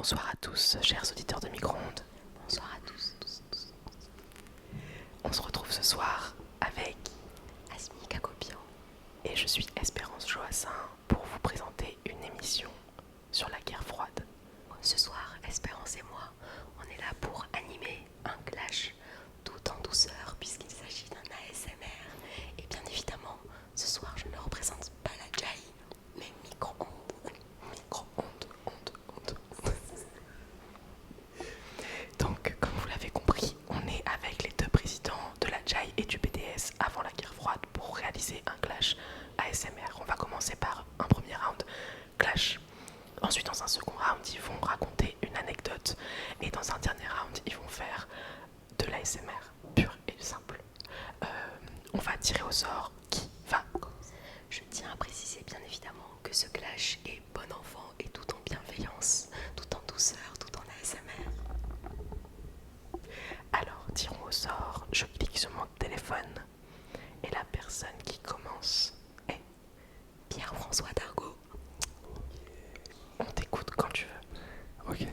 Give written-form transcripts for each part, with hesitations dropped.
Bonsoir à tous, chers auditeurs de micro-ondes. Bonsoir à tous. On se retrouve ce soir avec Asmi Kakopian. et je suis Espérance Joassin pour vous présenter une émission sur la guerre froide. Ce soir, Espérance et moi, on est là pour animer un clash tout en douceur puisqu'il s'agit d'un ASMR. Et bien évidemment, ce soir, je ne représente pas la Jai, mais micro-ondes. Donc, comme vous l'avez compris, on est avec les deux présidents de la JAI et du BDS avant la guerre froide pour réaliser un clash ASMR. On va commencer par un premier round clash. Ensuite, dans un second round, ils vont raconter une anecdote. Et dans un dernier round, ils vont faire de l'ASMR pur et simple. On va tirer au sort qui va. Je tiens à préciser bien évidemment que ce clash est bon enfant et tout en bienveillance, tout en douceur, tout en ASMR. Alors, tirons au sort. Je clique sur mon téléphone. Et la personne qui commence est Pierre-François Dargaud. On t'écoute quand tu veux. Ok.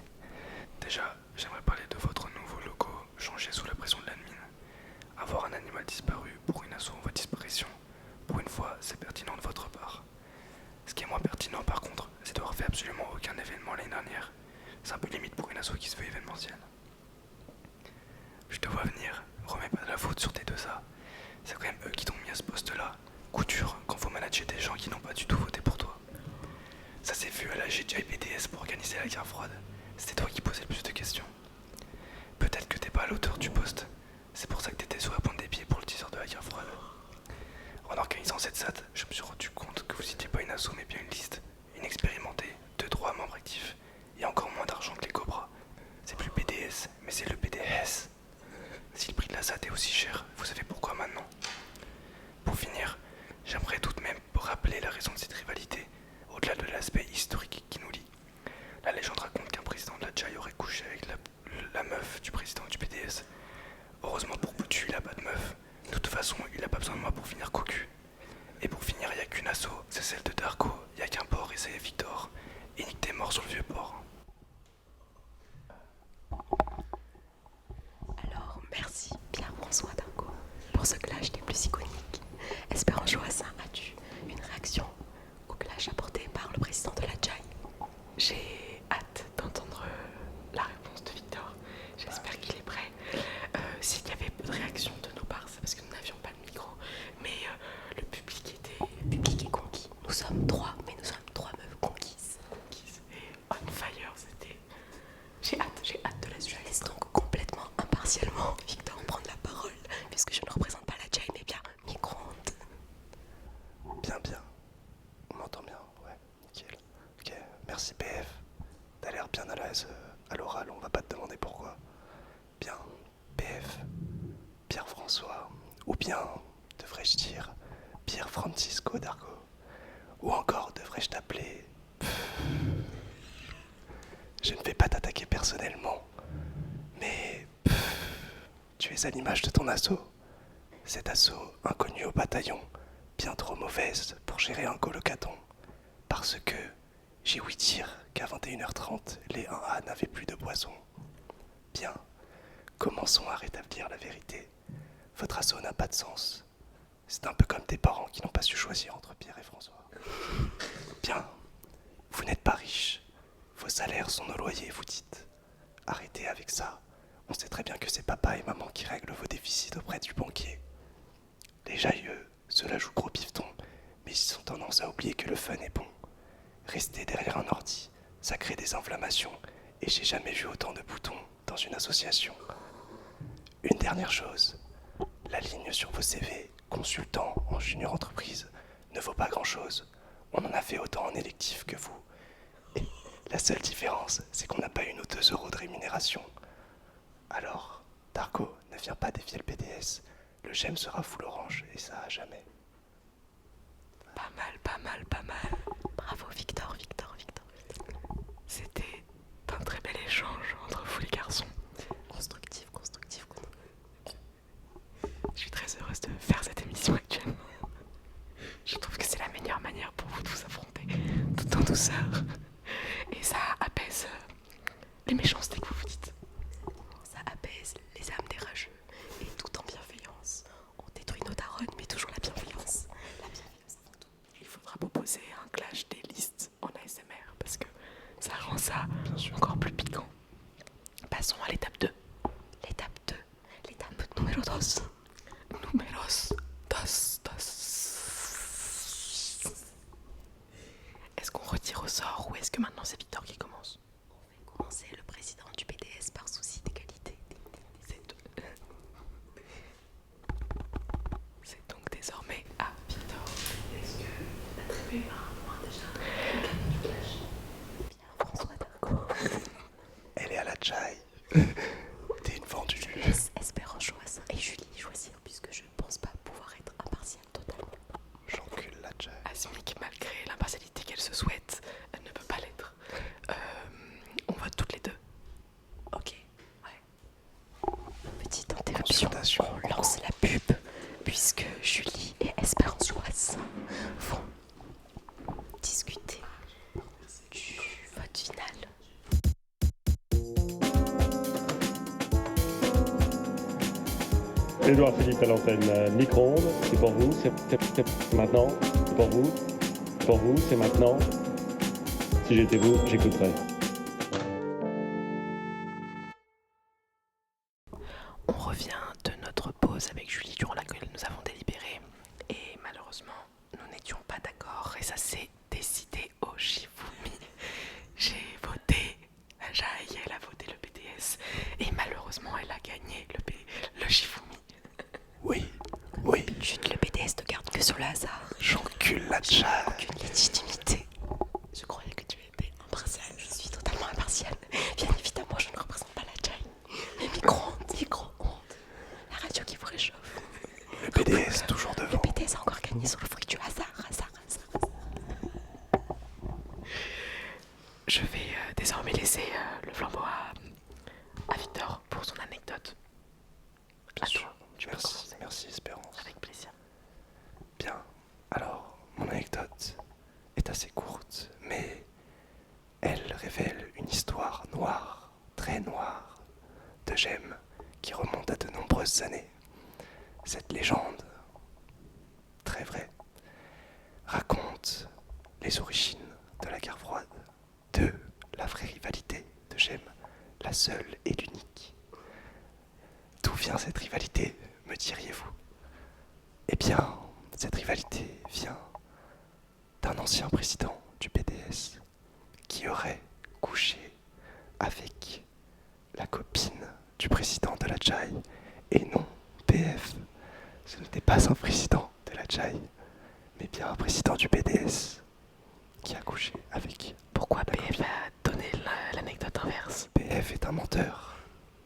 Déjà, j'aimerais parler de votre nouveau logo changé sous la pression de l'admin. Avoir un animal disparu pour une asso en voie de disparition, pour une fois, c'est pertinent de votre part. Ce qui est moins pertinent par contre, c'est d'avoir fait absolument aucun événement l'année dernière. C'est un peu limite pour une asso qui se veut événementielle. Je te vois venir, remets pas de la faute sur tes deux A. C'est quand même eux qui t'ont mis à ce poste-là. Coup dur quand faut manager des gens qui n'ont pas du tout voté pour toi. Ça s'est vu à la GJI BDS pour organiser la guerre froide. C'était toi qui posais le plus de questions. Peut-être que t'es pas à l'auteur du poste. C'est pour ça que t'étais sur la pointe des pieds pour le teaser de la guerre froide. En organisant cette SAT, je me suis rendu compte que vous étiez pas une asso mais bien une liste. Inexpérimentée, 2-3 membres actifs, et encore moins d'argent que les Cobras. C'est plus le BDS, mais c'est le BDS. Si le prix de la SAT est aussi cher, vous savez pourquoi maintenant. Pour finir, j'aimerais tout de même rappeler la raison de cette rivalité, au-delà de l'aspect historique qui nous lie. La légende raconte qu'un président de la JAI aurait couché avec la meuf du président du BDS. Heureusement pour Poutu, il a pas de meuf. De toute façon, il a pas besoin de moi pour finir cocu. Et pour finir, il y a qu'une asso, c'est celle de Darko. Il y a qu'un port et c'est Victor. Et nique tes morts sur le vieux port. Alors, merci Pierre-François Dargaud pour ce clash des plus iconiques. Espérance Joassin, as-tu une réaction au clash apporté par le président de la JAI? J'ai hâte d'entendre la réponse de Victor. J'espère qu'il est prêt. S'il y avait peu de réactions de nos parts, c'est parce que nous n'avions pas de micro. Mais le public était Public est conquis. Nous sommes trois, mais nous sommes trois meufs conquises. conquis et on fire. C'était. J'ai hâte de la Je suite. laisse donc complètement impartialement Victor prendre la parole, puisque je ne représente pas la JAI, mais bien micro-ondes. Bien. On m'entend bien, ouais, nickel. Ok, merci PF. T'as l'air bien à l'aise à l'oral, on va pas te demander pourquoi. Bien, PF, Pierre-François, ou bien, devrais-je dire, Pierre Francisco Dargo. Ou encore, devrais-je t'appeler... Je ne vais pas t'attaquer personnellement, mais tu es à l'image de ton assaut. Cet assaut inconnu au bataillon, bien trop mauvaise pour gérer un colocaton. Parce que j'ai ouï dire qu'à 21h30, les 1A n'avaient plus de boisson. Bien, commençons à rétablir la vérité. Votre assaut n'a pas de sens. C'est un peu comme tes parents qui n'ont pas su choisir entre Pierre et François. Bien, vous n'êtes pas riches. Vos salaires sont nos loyers, vous dites. Arrêtez avec ça. On sait très bien que c'est papa et maman qui règlent vos déficits auprès du banquier. Les jailleux, ceux-là jouent gros pifton, mais ils ont tendance à oublier que le fun est bon. Rester derrière un ordi, ça crée des inflammations, et j'ai jamais vu autant de boutons dans une association. Une dernière chose, la ligne sur vos CV, consultant en junior entreprise, ne vaut pas grand-chose. On en a fait autant en électif que vous. Et la seule différence, c'est qu'on n'a pas 1 ou 2 euros de rémunération. Alors, Darko ne vient pas défier le BDS. Le GEM sera full orange, et ça à jamais. Pas mal. Bravo Victor. C'était un très bel échange entre vous les garçons. Constructif. Je suis très heureuse de faire cette émission actuellement. Je trouve que c'est la meilleure manière pour vous de vous affronter, tout en douceur. Et ça apaise les méchancetés que vous vous dites. Ça apaise les âmes des rageux et tout en bienveillance. On détruit nos darons, mais toujours la bienveillance. La bienveillance avant tout. Il faudra proposer un clash des listes en ASMR parce que ça rend ça encore plus piquant. Passons à l'étape 2. L'étape 2. L'étape numéro 2. Numéros dos. Est-ce qu'on retire au sort ou est-ce que maintenant c'est Victor qui commence? On fait commencer le président du BDS par souci d'égalité. C'est donc désormais à Victor. Est-ce que attribué par un point déjà le gagnant du clash? Bien, François Dargaud. Elle est à la Jai. T'es une vendue. Laisse Espérance Joassin et Julie choisir puisque je ne pense pas pouvoir être impartial totalement. J'encule la Jai. Asmik, malgré l'impartialité qu'elle se souhaite, elle ne peut pas l'être. On vote toutes les deux. Ok, ouais. Petite interruption, Consultation. on lance la pub puisque Julie et Espérance Joassin vont discuter du vote final. Édouard Philippe à l'antenne micro-ondes, c'est pour vous, c'est maintenant, c'est pour vous, c'est maintenant. Si j'étais vous, j'écouterais. On revient de notre pause avec Julie durant laquelle nous avons délibéré et malheureusement nous n'étions pas d'accord et ça s'est décidé au Shifumi. J'ai voté la Jai, elle a voté le BDS et malheureusement elle a gagné le Shifumi. Oui. Chut, le BDS ne garde que sur le hasard. J'encule la Jai. Aucune légitimité. Je croyais que tu étais impartial. Je suis totalement impartial. Bien évidemment, je ne représente pas la Jai. Mais micro-ondes. La radio qui vous réchauffe. Le BDS toujours Le devant. BDS a encore gagné sur le fruit du hasard. Je vais désormais laisser le flambeau à Victor pour son anecdote. À toi, tu peux commencer. Merci Espérance. Avec plaisir. Bien, alors mon anecdote est assez courte, mais elle révèle une histoire noire, très noire, de Gemme qui remonte à de nombreuses années. Cette légende, très vraie, raconte les origines de la guerre froide, de la vraie rivalité de Gemme, la seule et l'unique. D'où vient cette rivalité, me diriez-vous? Eh bien, cette rivalité vient d'un ancien président du BDS qui aurait couché avec la copine du président de la Jai. Et non, PF, ce n'était pas un président de la Jai, mais bien un président du BDS qui a couché avec. Pourquoi La PF copine. a donné l'anecdote inverse? PF est un menteur.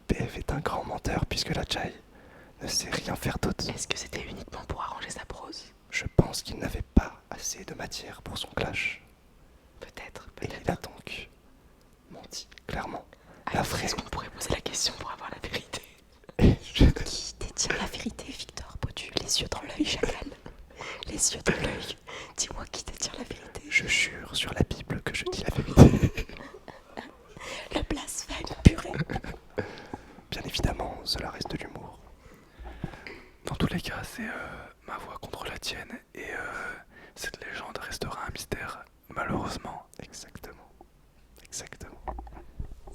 PF est un grand menteur puisque la Jai ne sait rien faire d'autre. Est-ce que c'était uniquement pour arranger sa prose? Je pense qu'il n'avait pas assez de matière pour son clash. Peut-être, Et peut-être. il a donc menti, clairement. La Alors, vraie. est-ce qu'on pourrait poser la question pour avoir la vérité? Qui détient la vérité, Victor Baudu? Les yeux dans l'œil, chacal. Les yeux dans l'œil. Dis-moi qui détient la vérité. Je jure sur la Bible que je dis la vérité. Le blasphème puré. Bien évidemment, cela reste de l'humour. Dans tous les cas, c'est ma voix contre la tienne et cette légende restera un mystère, malheureusement. Exactement. Exactement.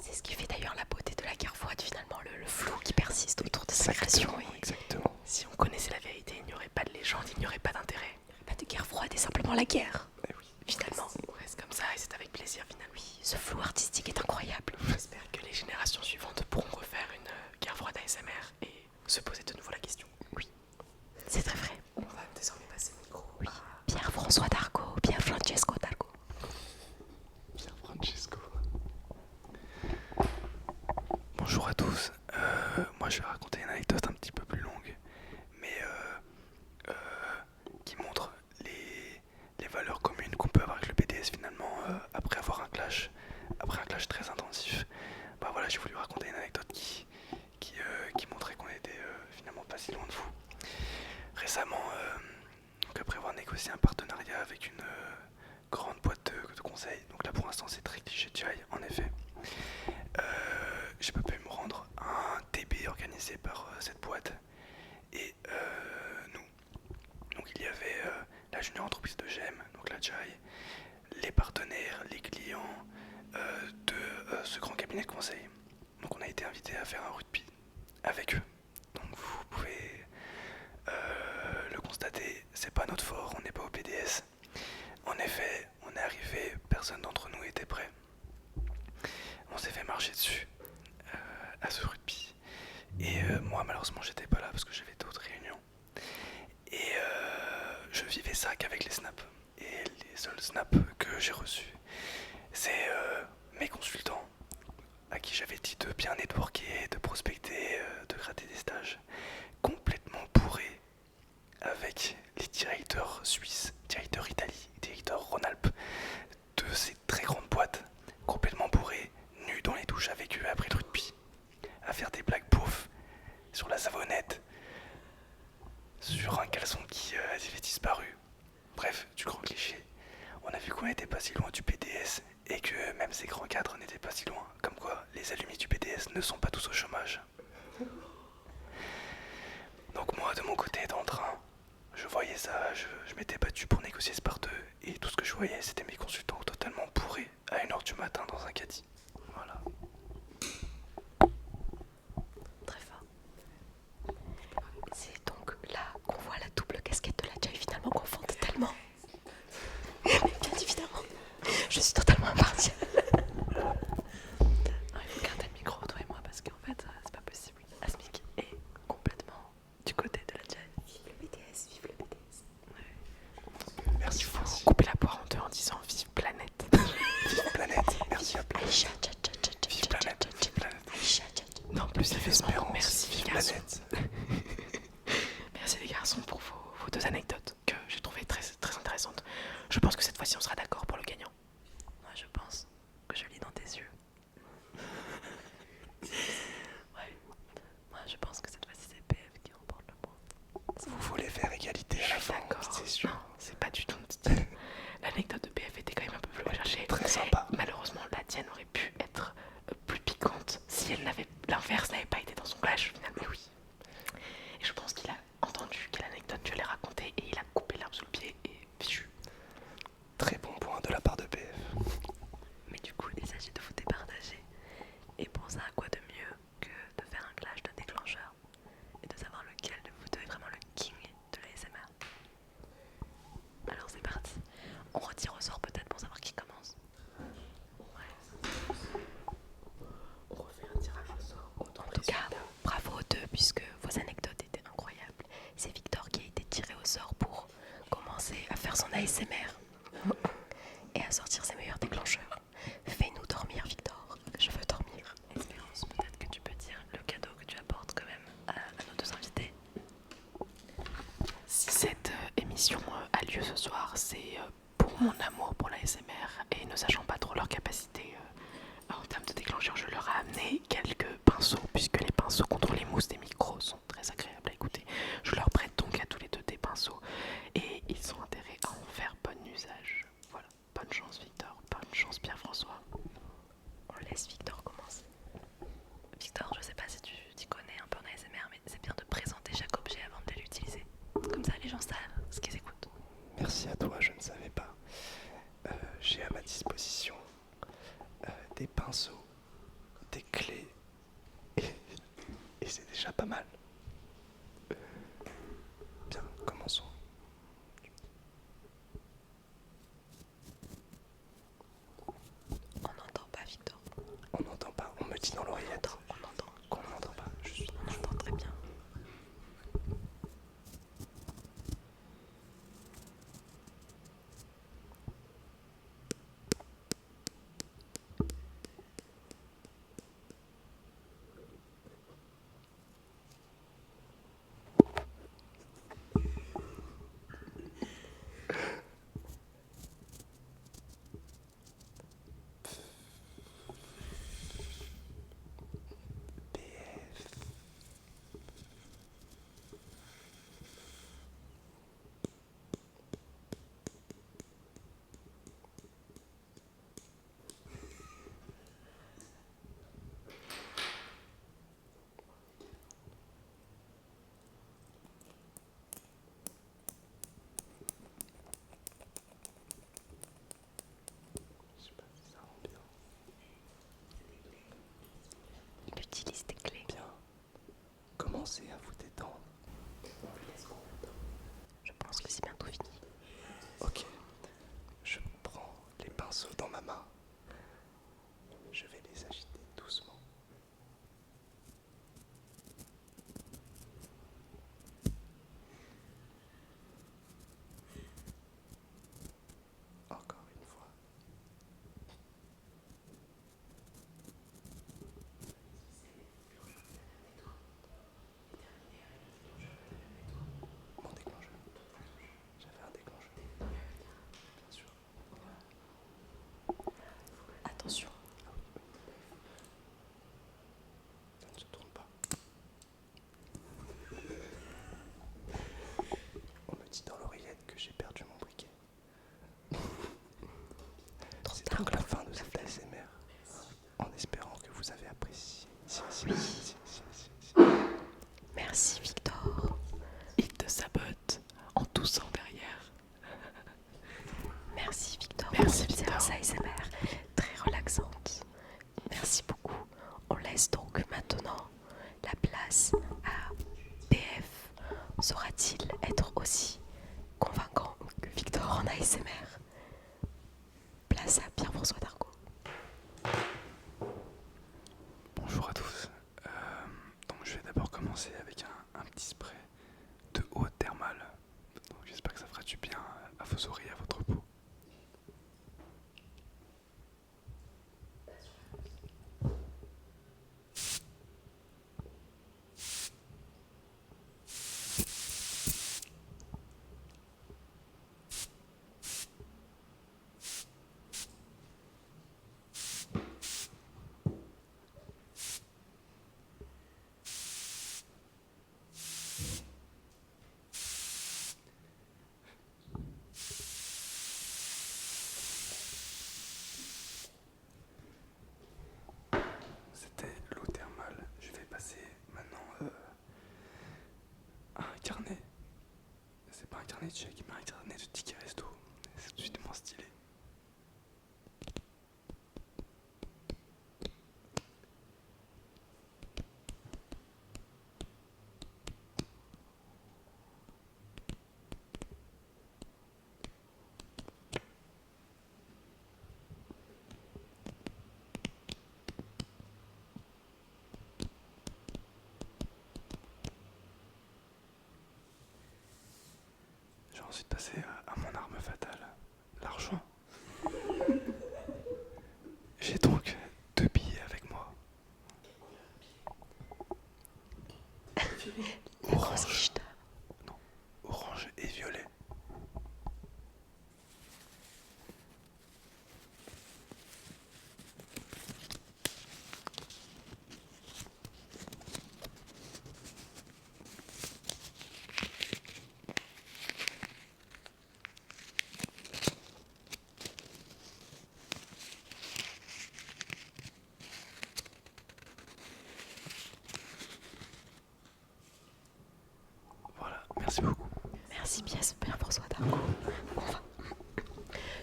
C'est ce qui fait d'ailleurs la beauté de la guerre froide, finalement, le flou qui persiste autour de cette agression. Exactement. Et Exactement. Si on connaissait la vérité, il n'y aurait pas de légende, il n'y aurait pas d'intérêt. pas de guerre froide et simplement la guerre. Eh oui. Finalement, on reste comme ça et c'est avec plaisir finalement. Oui, ce flou artistique est incroyable. J'espère que les générations suivantes pourront refaire une guerre froide ASMR et se poser de nouveau la question. C'est très vrai. On va désormais passer le micro Oui. à Pierre François Dargaud, Pierre Francesco Dargaud. Pierre Francesco. Bonjour à tous. Moi, je vais raconter une anecdote un petit peu plus longue, mais qui montre les valeurs communes qu'on peut avoir avec le BDS finalement après avoir un clash très intensif. Bah voilà, j'ai voulu raconter une anecdote qui montrait qu'on était finalement cabinet de conseil. Donc on a été invité à faire un rugby avec eux. Donc vous pouvez le constater, c'est pas notre fort, on n'est pas au PDS. En effet, on est arrivé, personne d'entre nous était prêt. On s'est fait marcher dessus à ce rugby. Et moi malheureusement j'étais pas là parce que j'avais d'autres réunions. Et je vivais ça qu'avec les snaps. Et les seuls snaps que j'ai reçus, c'est mes consultants à qui j'avais dit de bien networker, de prospecter, de gratter des stages, complètement bourrés avec les directeurs suisses, directeurs Italie, directeurs Rhône-Alpes, de ces très grandes boîtes, complètement bourrés, nus dans les douches avec eux après le rugby, à faire des blagues beaufs sur la savonnette, sur un caleçon qui avait disparu. Bref, du grand cliché. On a vu qu'on n'était pas si loin du PDS et que même ces grands cadres n'étaient pas si loin. Comme quoi, les allumis du PDS ne sont pas tous au chômage. Donc moi, de mon côté, dans le train, je voyais ça, je m'étais battu pour négocier ce par deux. Et tout ce que je voyais, c'était mes consultants totalement bourrés à 1h du matin dans un caddie. Voilà. Très fort. C'est donc là qu'on voit la double casquette de la Jai finalement qu'on fond totalement. Bien évidemment, je suis totalement impartiale. Non, il faut garder le micro, toi et moi, parce qu'en fait, c'est pas possible. Asmik est complètement du côté de la Jai. Vive le BTS, vive le BTS. Merci, Il faut merci. couper la poire en deux en disant vive planète. Vive planète. Merci à planète. Aïcha, tcha, tcha, tcha, tcha, Vive tcha, planète. tcha, Vive planète. Aïcha, tcha, tcha. Non, plus sérieusement, Espérance. merci Vive les garçons. planète. Merci les garçons pour vos deux anecdotes que j'ai trouvées très, très intéressantes. Je pense que cette fois-ci on sera d'accord pour le gagnant. Moi je pense que je lis dans tes yeux. Ouais. Moi je pense que cette fois-ci c'est PF qui remporte le point. Vous voulez faire égalité à la fin, D'accord, c'est sûr. non, c'est pas du tout notre style. L'anecdote de BF était quand même un peu plus recherchée. Très sympa. Malheureusement, la tienne aurait pu être plus piquante si elle n'avait l'inverse n'avait pas été dans son clash finalement. Oui. Et je pense qu'il a entendu quelle anecdote tu allais raconter et il a coupé l'herbe sous le pied et fichu. Très bon point de la part de PF. Mais du coup il s'agit de vous départager. Et pour ça quoi de mieux que de faire un clash de déclencheurs et de savoir lequel de vous deux est vraiment le king de l'ASMR. Alors c'est parti. On retire au sort peut-être pour savoir qui commence. On refait un tirage au sort. En tout cas, bravo aux deux puisque vos anecdotes étaient incroyables. C'est Victor qui a été tiré au sort pour commencer à faire son ASMR et à sortir ses meilleurs déclencheurs. Fais-nous dormir Victor, je veux dormir. Espérance, peut-être que tu peux dire le cadeau que tu apportes quand même à nos deux invités. Si cette émission a lieu ce soir, c'est pour mon amour pour la SMR et ne sachant pas trop leur capacité en termes de déclencheur, je leur ai amené quelques pinceaux puisque les pinceaux contre les mousses des micros sont très agréables à écouter. Je leur prête donc à tous les deux des pinceaux et ils ont intérêt à en faire bon usage. Voilà, bonne chance Victor, bonne chance Pierre-François. On laisse Victor commencer. Victor, je sais pas si tu t'y connais un peu en ASMR, mais c'est bien de présenter chaque objet avant de l'utiliser. Comme ça, les gens savent ce qu'ils écoutent. Merci à toi, je ne savais pas. J'ai à ma disposition des pinceaux, des clés, et c'est déjà pas mal. Bien, commençons. On n'entend pas Victor. On n'entend pas, on me dit dans l'oreillette On entend. qu'on n'entend pas. On entend très bien. commencer avec un petit spray de eau thermale. Donc j'espère que ça fera du bien à vos oreilles et à votre peau. C'était l'eau thermale. Je vais passer maintenant à un carnet. C'est pas un carnet de chèques, mais un carnet de tickets resto. C'est tout de suite moins stylé. Je vais ensuite passer à mon arme fatale, l'argent. J'ai donc 2 billets avec moi. Orange. Non, orange et violet. Voilà, merci beaucoup. Merci bien, Pierre-François Dargaud.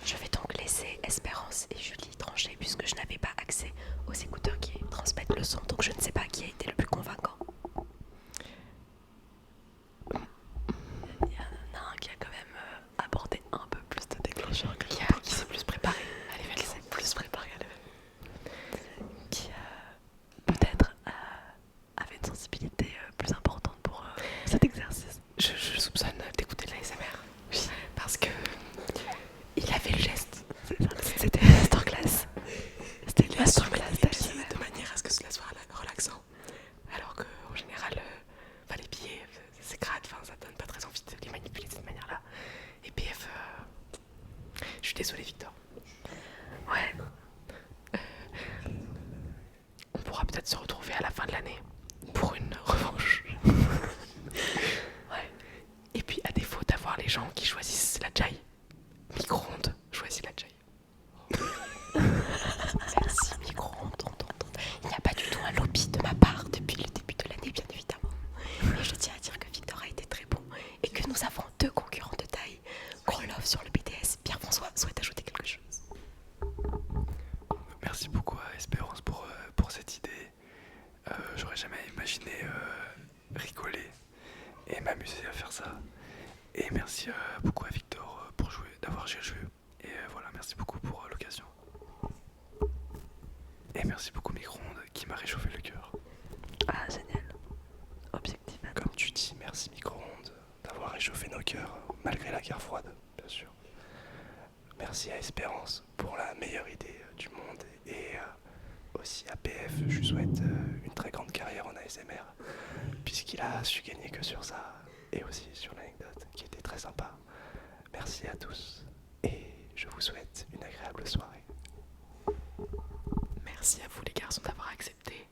Je vais donc laisser Espérance et Julie trancher puisque je n'avais pas accès aux écouteurs qui transmettent le son, donc je ne sais pas qui a été le plus convaincant. Il y en a un qui a quand même apporté un peu plus de déclencheur que l'autre. Qui s'est plus préparé. Allez, qui s'est plus préparé. Qui peut-être avait une sensibilité plus importante pour cet exercice. Je soupçonne d'écouter de l'ASMR. Oui, parce que il avait le geste. C'était une masterclass. C'était une masterclass Les billets de manière à ce que cela soit relaxant. Alors qu'en général, les billets, c'est crade, ça donne pas très envie de les manipuler de cette manière-là. Et PF, je suis désolée, Victor. Ouais. On pourra peut-être se retrouver à la fin de l'année pour une revanche. Ouais. Et puis, à défaut d'avoir les gens qui choisissent la Jai, micro-ondes choisit la Jai. Merci, micro-ondes. Il n'y a pas du tout un lobby de ma part depuis le début de l'année, bien évidemment. Mais je tiens à dire que Victor a été très bon et que nous avons 2 concurrents de taille. Gros love sur le BTS. Pierre-François souhaite ajouter quelque chose. Merci beaucoup à Espérance pour cette idée. J'aurais jamais imaginé rigoler et m'amuser à faire ça. Et merci beaucoup à Victor pour d'avoir joué le jeu. Et voilà, merci beaucoup pour l'occasion. Et merci beaucoup Micro-ondes qui m'a réchauffé le cœur. Ah, génial. Objectif. Comme tu dis, merci Micro-ondes d'avoir réchauffé nos cœurs malgré la guerre froide, bien sûr. Merci à Espérance pour la meilleure idée du monde et aussi à PF, je lui souhaite une très grande carrière en ASMR puisqu'il a su gagner que sur ça et aussi sur l'anecdote qui était très sympa. Merci à tous et je vous souhaite une agréable soirée. Merci à vous les garçons d'avoir accepté